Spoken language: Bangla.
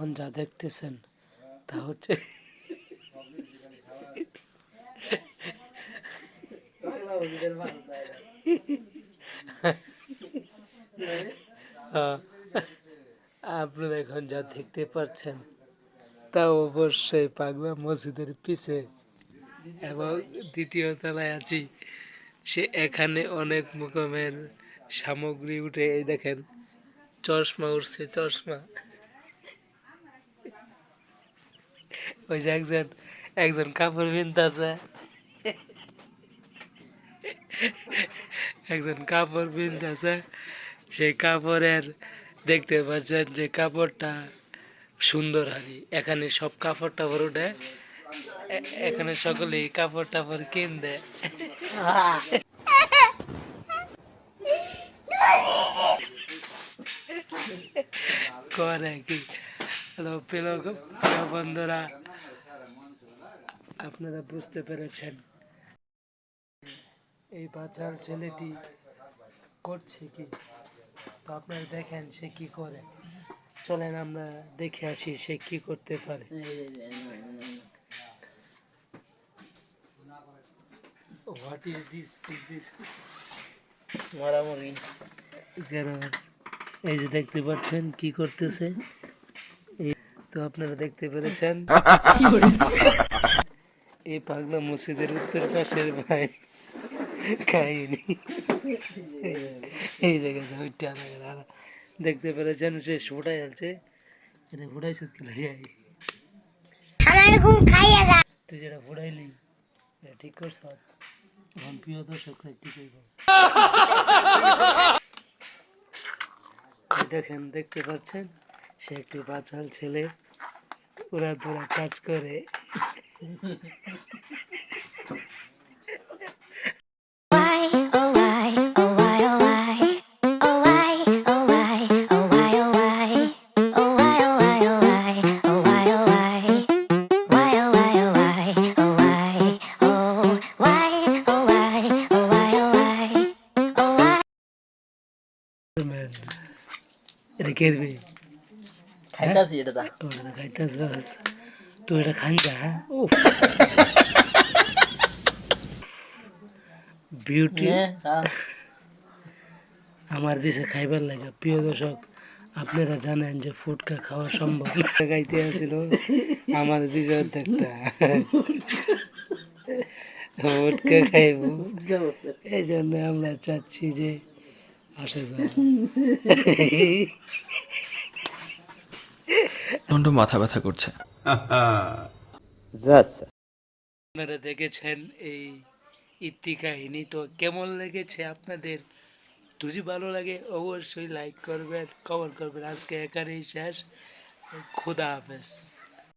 এখন যা দেখতেছেন তা হচ্ছে আপনারা এখন যা দেখতে পাচ্ছেন তা অবশ্যই পাগলা মসজিদের পিছে এবং দ্বিতীয় তলায় আছি। সে এখানে অনেক রকমের সামগ্রী উঠে, এই দেখেন চশমা উঠছে, চশমা। ওই যে একজন কাপড় বিনতেছে, একজন কাপড় বিনতেছে। সেই কাপড়ের দেখতে পাচ্ছেন যে কাপড়টা সুন্দর হারি। এখানে সব কাপড় টাপড় উঠে, এখানে সকলেই কাপড় টাপড় কিনবে করে কি। প্রিয় বন্ধুরা, আপনারা বুঝতে পেরেছেন এই বাচাল ছেলেটি করছে কি। তো আপনারা দেখেন সে কি করে। চলেন আমরা দেখে আসি সে কি করতে পারে। What is this? মারামারি। এই যে দেখতে পাচ্ছেন কি করতেছে। তো আপনারা দেখতে পেরেছেন এই পাগলা মসজিদের উত্তর পাশের ভাই খাইনি এই জায়গায় দেখতে পেরেছেন সে ফুটাই আছে। এটা ফুটাই সত্যি তুই যেটা ফুটাইলি ঠিক করছ। এখন প্রিয় দর্শকরা একটু কইব, দেখেন দেখতে পাচ্ছেন সে একটি বাচাল ছেলে, ওরা তোরা কাজ করে। এটা কে দিবি? খাইতাছি এটা দা। ওটা খাইতাছ তুই, এটা খান যা। বিউটি আমার দিছে খাইবার লাগে। প্রিয় দর্শক, আপনারা জানেন যে ফুটকা খাওয়া সম্ভব না। গাইতে আসছিল আমার দিছে অর্ধেকটা ফুটকা খাইব, এই জন্য আমরা চাচ্ছি যে আসে মাথা ব্যথা করছে। আপনারা দেখেছেন এই ইতি কাহিনী। তো কেমন লেগেছে আপনাদের? যদি ভালো লাগে অবশ্যই লাইক করবেন, কমেন্ট করবেন। আজকে এখানেই শেষ। খোদা হাফেজ।